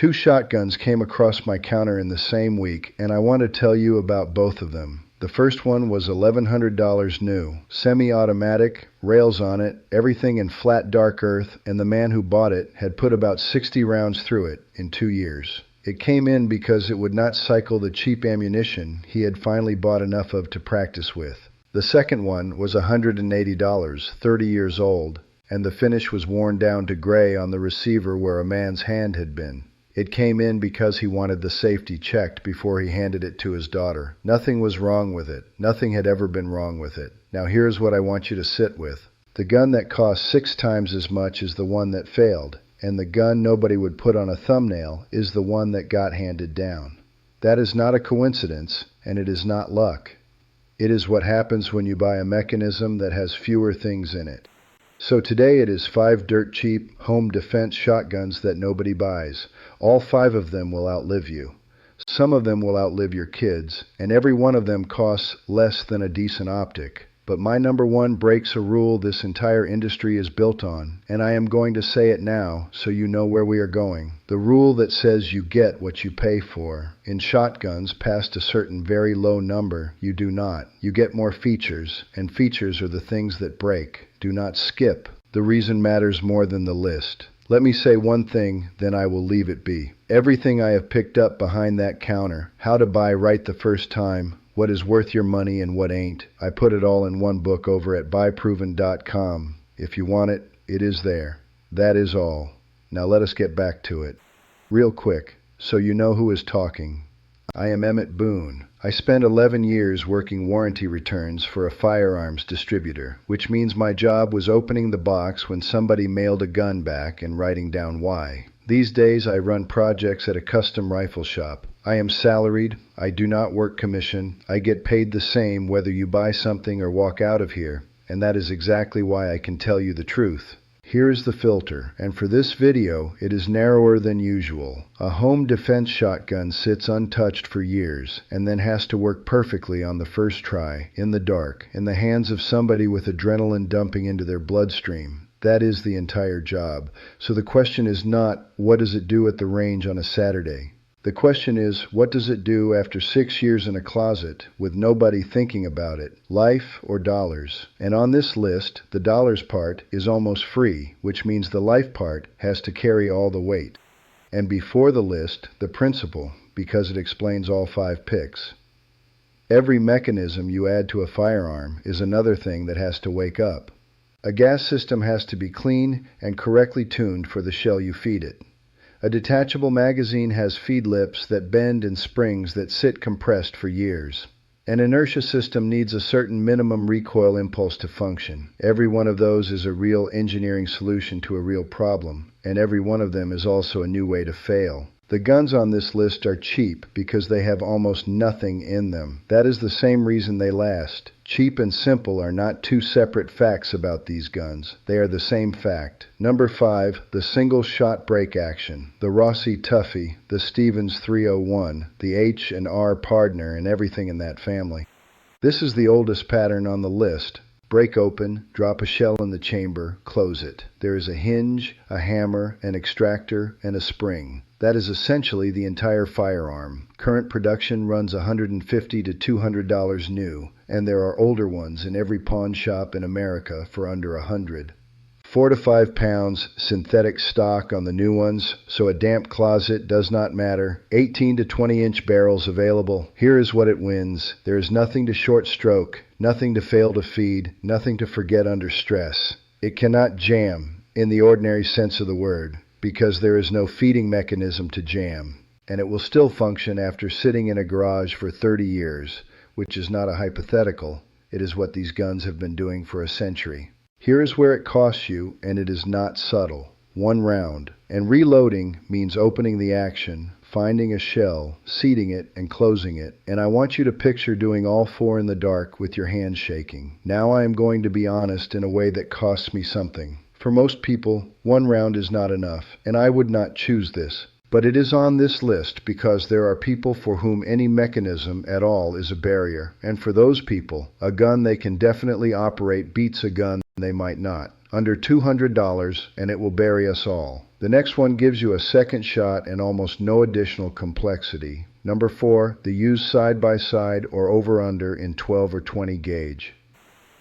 Two shotguns came across my counter in the same week, and I want to tell you about both of them. The first one was $1,100 new, semi-automatic, rails on it, everything in flat dark earth, and the man who bought it had put about 60 rounds through it in 2 years. It came in because it would not cycle the cheap ammunition he had finally bought enough of to practice with. The second one was $180, 30 years old, and the finish was worn down to gray on the receiver where a man's hand had been. It came in because he wanted the safety checked before he handed it to his daughter. Nothing was wrong with it. Nothing had ever been wrong with it. Now here's what I want you to sit with. The gun that cost 6 times as much is the one that failed, and the gun nobody would put on a thumbnail is the one that got handed down. That is not a coincidence, and it is not luck. It is what happens when you buy a mechanism that has fewer things in it. So today it is 5 dirt cheap home defense shotguns that nobody buys. All 5 of them will outlive you. Some of them will outlive your kids, and every one of them costs less than a decent optic. But my number one breaks a rule this entire industry is built on, and I am going to say it now so you know where we are going. The rule that says you get what you pay for. In shotguns, past a certain very low number, you do not. You get more features, and features are the things that break. Do not skip. The reason matters more than the list. Let me say one thing, then I will leave it be. Everything I have picked up behind that counter, how to buy right the first time, what is worth your money and what ain't, I put it all in one book over at buyproven.com. If you want it, it is there. That is all. Now let us get back to it. Real quick, so you know who is talking. I am Emmett Boone. I spent 11 years working warranty returns for a firearms distributor, which means my job was opening the box when somebody mailed a gun back and writing down why. These days I run projects at a custom rifle shop. I am salaried. I do not work commission. I get paid the same whether you buy something or walk out of here, and that is exactly why I can tell you the truth. Here is the filter, and for this video, it is narrower than usual. A home defense shotgun sits untouched for years, and then has to work perfectly on the first try, in the dark, in the hands of somebody with adrenaline dumping into their bloodstream. That is the entire job. So the question is not, what does it do at the range on a Saturday? The question is, what does it do after 6 years in a closet with nobody thinking about it? Life or dollars? And on this list, the dollars part is almost free, which means the life part has to carry all the weight. And before the list, the principle, because it explains all 5 picks. Every mechanism you add to a firearm is another thing that has to wake up. A gas system has to be clean and correctly tuned for the shell you feed it. A detachable magazine has feed lips that bend and springs that sit compressed for years. An inertia system needs a certain minimum recoil impulse to function. Every one of those is a real engineering solution to a real problem, and every one of them is also a new way to fail. The guns on this list are cheap because they have almost nothing in them. That is the same reason they last. Cheap and simple are not 2 separate facts about these guns. They are the same fact. Number 5, the single shot break action. The Rossi Tuffy, the Stevens 301, the H&R Pardner, and everything in that family. This is the oldest pattern on the list. Break open, drop a shell in the chamber, close it. There is a hinge, a hammer, an extractor, and a spring. That is essentially the entire firearm. Current production runs $150 to $200 new, and there are older ones in every pawn shop in America for under $100. 4 to 5 pounds synthetic stock on the new ones, so a damp closet does not matter. 18 to 20-inch barrels available. Here is what it wins. There is nothing to short stroke, nothing to fail to feed, nothing to forget under stress. It cannot jam, in the ordinary sense of the word, because there is no feeding mechanism to jam, and it will still function after sitting in a garage for 30 years, which is not a hypothetical. It is what these guns have been doing for a century. Here is where it costs you, and it is not subtle. 1 round. And reloading means opening the action, finding a shell, seating it, and closing it. And I want you to picture doing all 4 in the dark with your hands shaking. Now I am going to be honest in a way that costs me something. For most people, 1 round is not enough, and I would not choose this. But it is on this list because there are people for whom any mechanism at all is a barrier. And for those people, a gun they can definitely operate beats a gun they might not. under $200, and it will bury us all. The next one gives you a second shot and almost no additional complexity. Number 4, the used side-by-side or over-under in 12 or 20 gauge.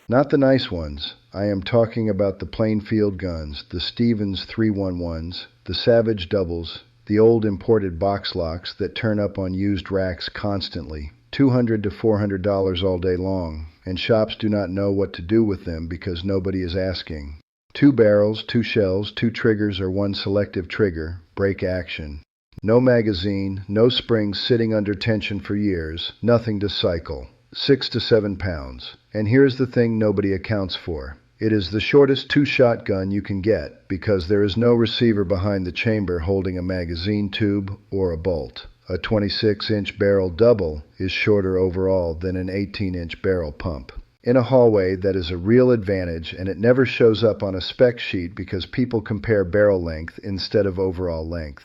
Not the nice ones. I am talking about the plain field guns, the Stevens 311s, the Savage doubles, the old imported box locks that turn up on used racks constantly. $200 to $400 all day long, and shops do not know what to do with them because nobody is asking. 2 barrels, 2 shells, 2 triggers or 1 selective trigger, break action. No magazine, no springs sitting under tension for years, nothing to cycle. 6 to 7 pounds. And here's the thing nobody accounts for. It is the shortest 2-shot gun you can get because there is no receiver behind the chamber holding a magazine tube or a bolt. A 26-inch barrel double is shorter overall than an 18-inch barrel pump. In a hallway, that is a real advantage, and it never shows up on a spec sheet because people compare barrel length instead of overall length.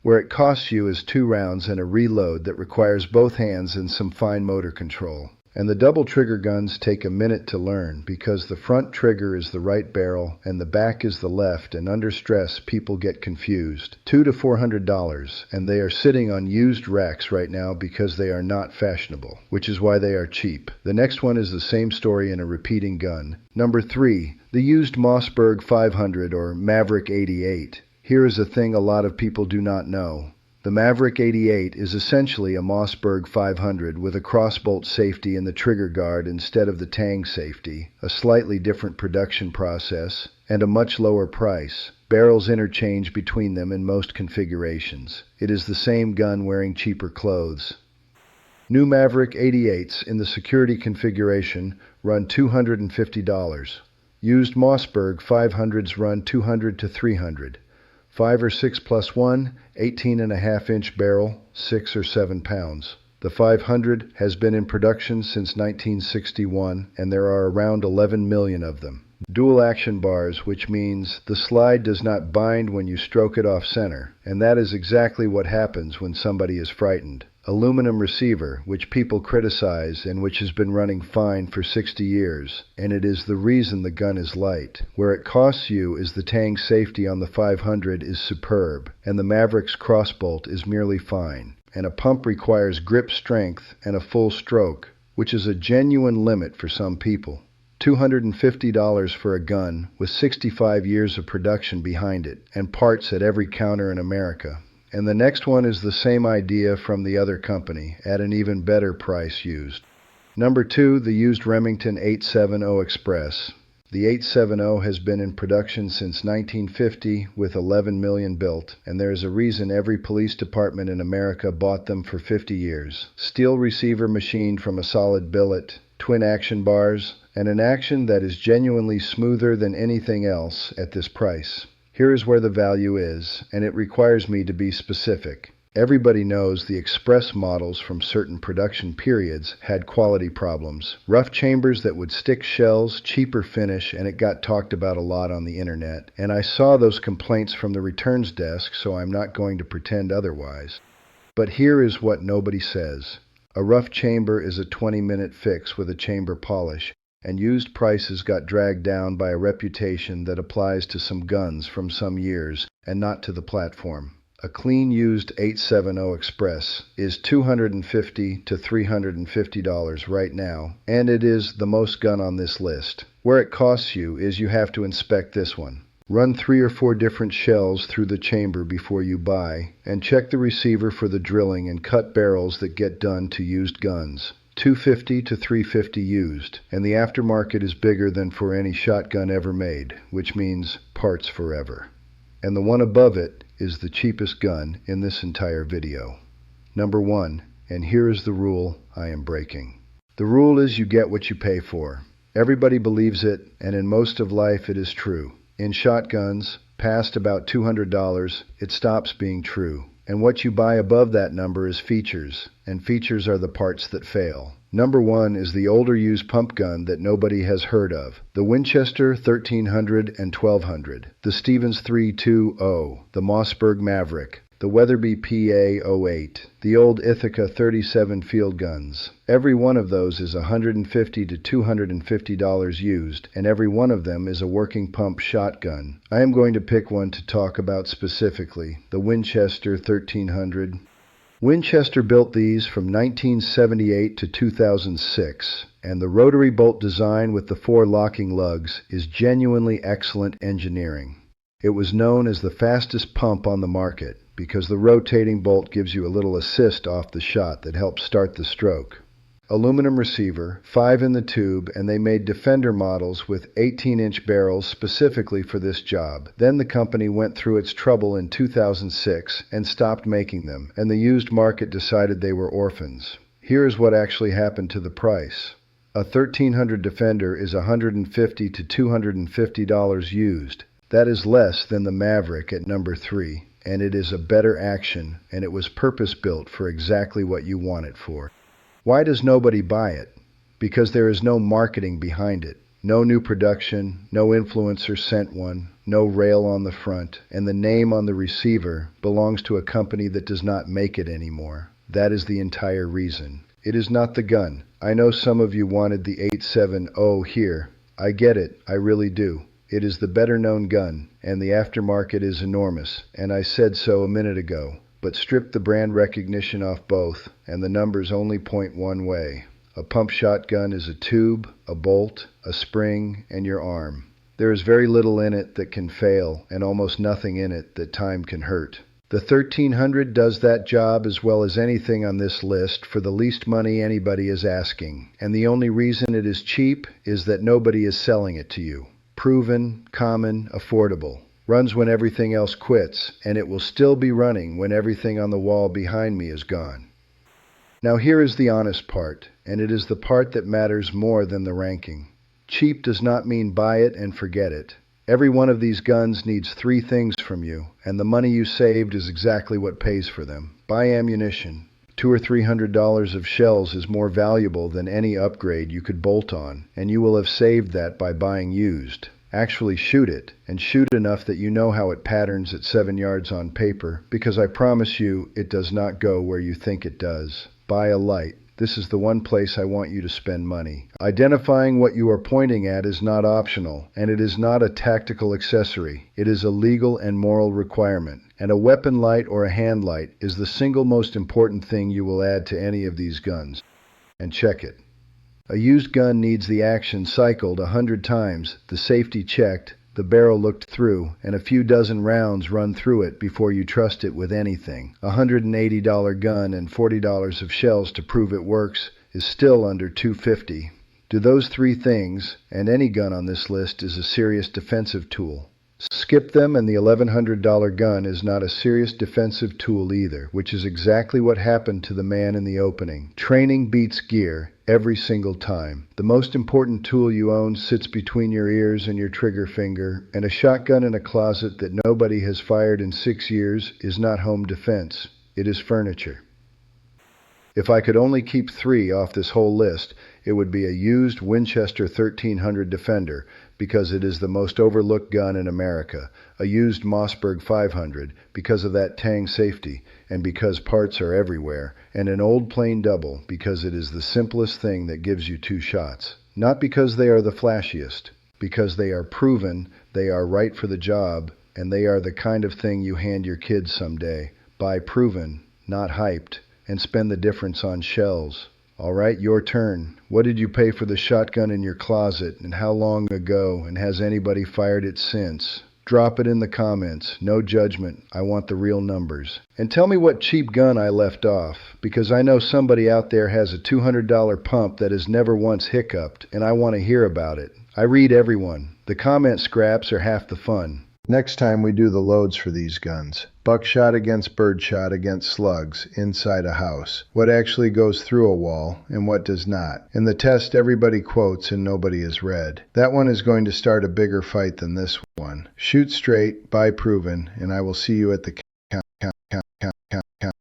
Where it costs you is 2 rounds and a reload that requires both hands and some fine motor control. And the double trigger guns take a minute to learn because the front trigger is the right barrel and the back is the left, and under stress people get confused. $200 to $400, and they are sitting on used racks right now because they are not fashionable, which is why they are cheap. The next one is the same story in a repeating gun. Number 3, the used Mossberg 500 or Maverick 88. Here is a thing a lot of people do not know. The Maverick 88 is essentially a Mossberg 500 with a crossbolt safety in the trigger guard instead of the tang safety, a slightly different production process, and a much lower price. Barrels interchange between them in most configurations. It is the same gun wearing cheaper clothes. New Maverick 88s in the security configuration run $250. Used Mossberg 500s run $200 to $300. 5 or 6 plus 1, 18.5-inch barrel, 6 or 7 pounds. The 500 has been in production since 1961, and there are around 11 million of them. Dual action bars, which means the slide does not bind when you stroke it off center, and that is exactly what happens when somebody is frightened. Aluminum receiver, which people criticize and which has been running fine for 60 years, and it is the reason the gun is light. Where it costs you is the tang safety on the 500 is superb, and the Maverick's crossbolt is merely fine. And a pump requires grip strength and a full stroke, which is a genuine limit for some people. $250 for a gun with 65 years of production behind it, and parts at every counter in America. And the next one is the same idea from the other company, at an even better price used. Number 2, the used Remington 870 Express. The 870 has been in production since 1950 with 11 million built, and there is a reason every police department in America bought them for 50 years. Steel receiver machined from a solid billet, twin action bars, and an action that is genuinely smoother than anything else at this price. Here is where the value is, and it requires me to be specific. Everybody knows the Express models from certain production periods had quality problems. Rough chambers that would stick shells, cheaper finish, and it got talked about a lot on the internet. And I saw those complaints from the returns desk, so I'm not going to pretend otherwise. But here is what nobody says. A rough chamber is a 20-minute fix with a chamber polish, and used prices got dragged down by a reputation that applies to some guns from some years and not to the platform. A clean used 870 Express is $250 to $350 right now, and it is the most gun on this list. Where it costs you is you have to inspect this one. Run 3 or 4 different shells through the chamber before you buy, and check the receiver for the drilling and cut barrels that get done to used guns. $250 to $350 used, and the aftermarket is bigger than for any shotgun ever made, which means parts forever. And the one above it is the cheapest gun in this entire video. Number 1, and here is the rule I am breaking. The rule is you get what you pay for. Everybody believes it, and in most of life it is true. In shotguns, past about $200, it stops being true. And what you buy above that number is features, and features are the parts that fail. Number 1 is the older used pump gun that nobody has heard of. The Winchester 1300 and 1200, the Stevens 320, the Mossberg Maverick, the Weatherby PA-08, the old Ithaca 37 field guns. Every one of those is $150 to $250 used, and every one of them is a working pump shotgun. I am going to pick one to talk about specifically, the Winchester 1300. Winchester built these from 1978 to 2006, and the rotary bolt design with the 4 locking lugs is genuinely excellent engineering. It was known as the fastest pump on the market because the rotating bolt gives you a little assist off the shot that helps start the stroke. Aluminum receiver, 5 in the tube, and they made Defender models with 18-inch barrels specifically for this job. Then the company went through its trouble in 2006 and stopped making them, and the used market decided they were orphans. Here is what actually happened to the price. A 1300 Defender is $150 to $250 used. That is less than the Maverick at number 3, and it is a better action, and it was purpose-built for exactly what you want it for. Why does nobody buy it? Because there is no marketing behind it. No new production, no influencer sent one, no rail on the front, and the name on the receiver belongs to a company that does not make it anymore. That is the entire reason. It is not the gun. I know some of you wanted the 870 here. I get it, I really do. It is the better-known gun, and the aftermarket is enormous, and I said so a minute ago. But strip the brand recognition off both, and the numbers only point one way. A pump shotgun is a tube, a bolt, a spring, and your arm. There is very little in it that can fail, and almost nothing in it that time can hurt. The 1300 does that job as well as anything on this list for the least money anybody is asking, and the only reason it is cheap is that nobody is selling it to you. Proven, common, affordable. Runs when everything else quits, and it will still be running when everything on the wall behind me is gone. Now here is the honest part, and it is the part that matters more than the ranking. Cheap does not mean buy it and forget it. Every one of these guns needs 3 things from you, and the money you saved is exactly what pays for them. Buy ammunition. $200 or $300 of shells is more valuable than any upgrade you could bolt on, and you will have saved that by buying used. Actually shoot it, and shoot enough that you know how it patterns at 7 yards on paper, because I promise you it does not go where you think it does. Buy a light. This is the one place I want you to spend money. Identifying what you are pointing at is not optional, and it is not a tactical accessory. It is a legal and moral requirement. And a weapon light or a hand light is the single most important thing you will add to any of these guns. And check it. A used gun needs the action cycled 100 times, the safety checked, the barrel looked through, and a few dozen rounds run through it before you trust it with anything. A $180 gun and $40 of shells to prove it works is still under $250. Do those 3 things, and any gun on this list is a serious defensive tool. Skip them and the $1,100 gun is not a serious defensive tool either, which is exactly what happened to the man in the opening. Training beats gear every single time. The most important tool you own sits between your ears and your trigger finger, and a shotgun in a closet that nobody has fired in 6 years is not home defense. It is furniture. If I could only keep 3 off this whole list, it would be a used Winchester 1300 Defender, because it is the most overlooked gun in America, a used Mossberg 500, because of that tang safety, and because parts are everywhere, and an old plain double, because it is the simplest thing that gives you 2 shots. Not because they are the flashiest, because they are proven, they are right for the job, and they are the kind of thing you hand your kids someday. Buy proven, not hyped, and spend the difference on shells. All right, your turn. What did you pay for the shotgun in your closet, and how long ago, and has anybody fired it since? Drop it in the comments. No judgment. I want the real numbers. And tell me what cheap gun I left off, because I know somebody out there has a $200 pump that has never once hiccuped, and I want to hear about it. I read everyone. The comment scraps are half the fun. Next time we do the loads for these guns. Buckshot against birdshot against slugs inside a house. What actually goes through a wall and what does not. In the test everybody quotes and nobody is read. That one is going to start a bigger fight than this one. Shoot straight, buy proven, and I will see you at the count.